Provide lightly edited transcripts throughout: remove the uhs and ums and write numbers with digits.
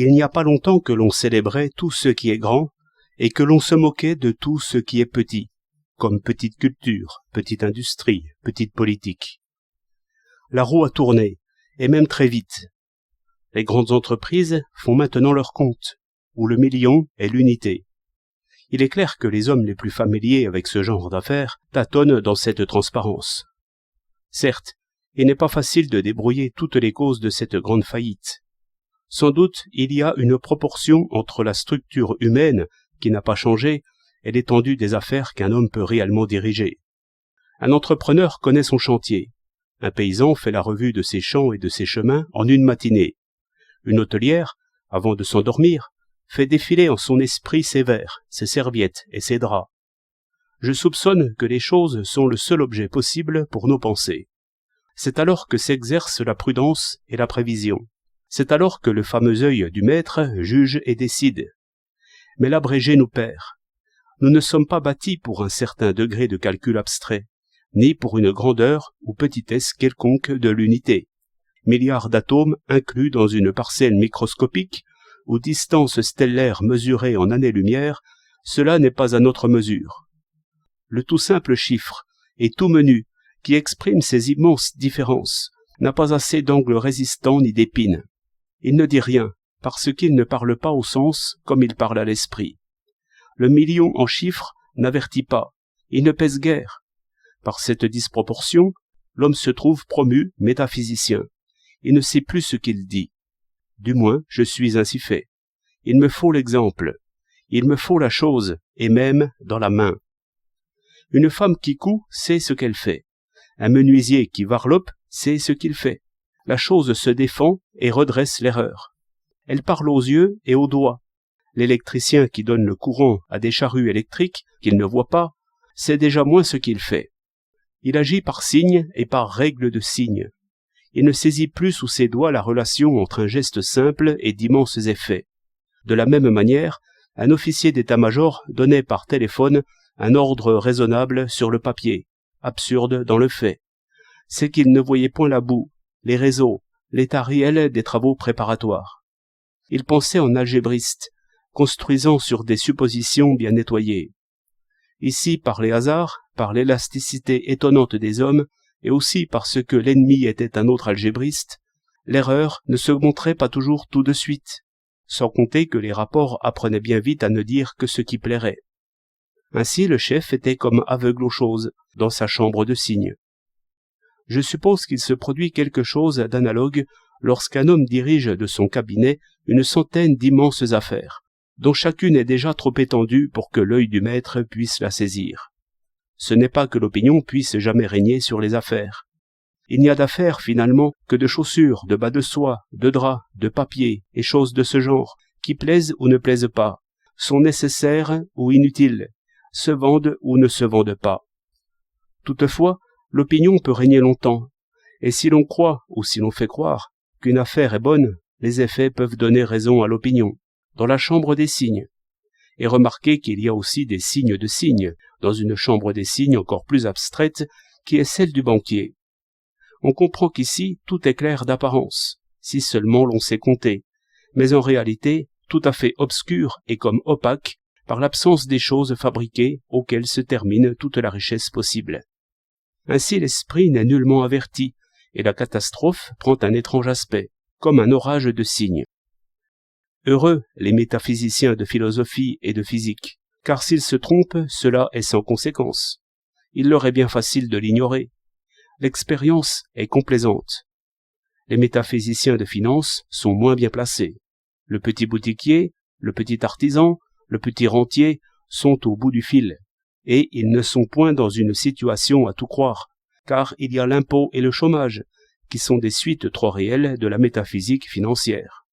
Il n'y a pas longtemps que l'on célébrait tout ce qui est grand et que l'on se moquait de tout ce qui est petit, comme petite culture, petite industrie, petite politique. La roue a tourné, et même très vite. Les grandes entreprises font maintenant leur compte, où le million est l'unité. Il est clair que les hommes les plus familiers avec ce genre d'affaires tâtonnent dans cette transparence. Certes, il n'est pas facile de débrouiller toutes les causes de cette grande faillite. Sans doute, il y a une proportion entre la structure humaine, qui n'a pas changé, et l'étendue des affaires qu'un homme peut réellement diriger. Un entrepreneur connaît son chantier. Un paysan fait la revue de ses champs et de ses chemins en une matinée. Une hôtelière, avant de s'endormir, fait défiler en son esprit ses verres, ses serviettes et ses draps. Je soupçonne que les choses sont le seul objet possible pour nos pensées. C'est alors que s'exerce la prudence et la prévision. C'est alors que le fameux œil du maître juge et décide. Mais l'abrégé nous perd. Nous ne sommes pas bâtis pour un certain degré de calcul abstrait, ni pour une grandeur ou petitesse quelconque de l'unité. Milliards d'atomes inclus dans une parcelle microscopique ou distance stellaire mesurée en années-lumière, cela n'est pas à notre mesure. Le tout simple chiffre, et tout menu, qui exprime ces immenses différences, n'a pas assez d'angles résistants ni d'épines. Il ne dit rien, parce qu'il ne parle pas au sens comme il parle à l'esprit. Le million en chiffres n'avertit pas, il ne pèse guère. Par cette disproportion, l'homme se trouve promu métaphysicien. Il ne sait plus ce qu'il dit. Du moins, je suis ainsi fait. Il me faut l'exemple. Il me faut la chose, et même dans la main. Une femme qui coud sait ce qu'elle fait. Un menuisier qui varlope sait ce qu'il fait. La chose se défend et redresse l'erreur. Elle parle aux yeux et aux doigts. L'électricien qui donne le courant à des charrues électriques qu'il ne voit pas, sait déjà moins ce qu'il fait. Il agit par signes et par règles de signes. Il ne saisit plus sous ses doigts la relation entre un geste simple et d'immenses effets. De la même manière, un officier d'état-major donnait par téléphone un ordre raisonnable sur le papier, absurde dans le fait. C'est qu'il ne voyait point la boue, les réseaux, l'état réel des travaux préparatoires. Il pensait en algébriste, construisant sur des suppositions bien nettoyées. Ici, par les hasards, par l'élasticité étonnante des hommes, et aussi parce que l'ennemi était un autre algébriste, l'erreur ne se montrait pas toujours tout de suite, sans compter que les rapports apprenaient bien vite à ne dire que ce qui plairait. Ainsi le chef était comme aveugle aux choses, dans sa chambre de signes. Je suppose qu'il se produit quelque chose d'analogue lorsqu'un homme dirige de son cabinet une centaine d'immenses affaires, dont chacune est déjà trop étendue pour que l'œil du maître puisse la saisir. Ce n'est pas que l'opinion puisse jamais régner sur les affaires. Il n'y a d'affaires, finalement, que de chaussures, de bas de soie, de draps, de papier, et choses de ce genre, qui plaisent ou ne plaisent pas, sont nécessaires ou inutiles, se vendent ou ne se vendent pas. Toutefois, l'opinion peut régner longtemps, et si l'on croit ou si l'on fait croire qu'une affaire est bonne, les effets peuvent donner raison à l'opinion, dans la chambre des signes. Et remarquez qu'il y a aussi des signes de signes, dans une chambre des signes encore plus abstraite, qui est celle du banquier. On comprend qu'ici tout est clair d'apparence, si seulement l'on sait compter, mais en réalité tout à fait obscur et comme opaque par l'absence des choses fabriquées auxquelles se termine toute la richesse possible. Ainsi l'esprit n'est nullement averti, et la catastrophe prend un étrange aspect, comme un orage de signes. Heureux les métaphysiciens de philosophie et de physique, car s'ils se trompent, cela est sans conséquence. Il leur est bien facile de l'ignorer. L'expérience est complaisante. Les métaphysiciens de finance sont moins bien placés. Le petit boutiquier, le petit artisan, le petit rentier sont au bout du fil, et ils ne sont point dans une situation à tout croire, car il y a l'impôt et le chômage, qui sont des suites trop réelles de la métaphysique financière.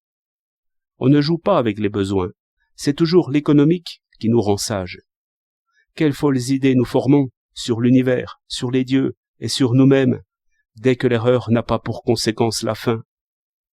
On ne joue pas avec les besoins, c'est toujours l'économique qui nous rend sages. Quelles folles idées nous formons sur l'univers, sur les dieux et sur nous-mêmes, dès que l'erreur n'a pas pour conséquence la fin.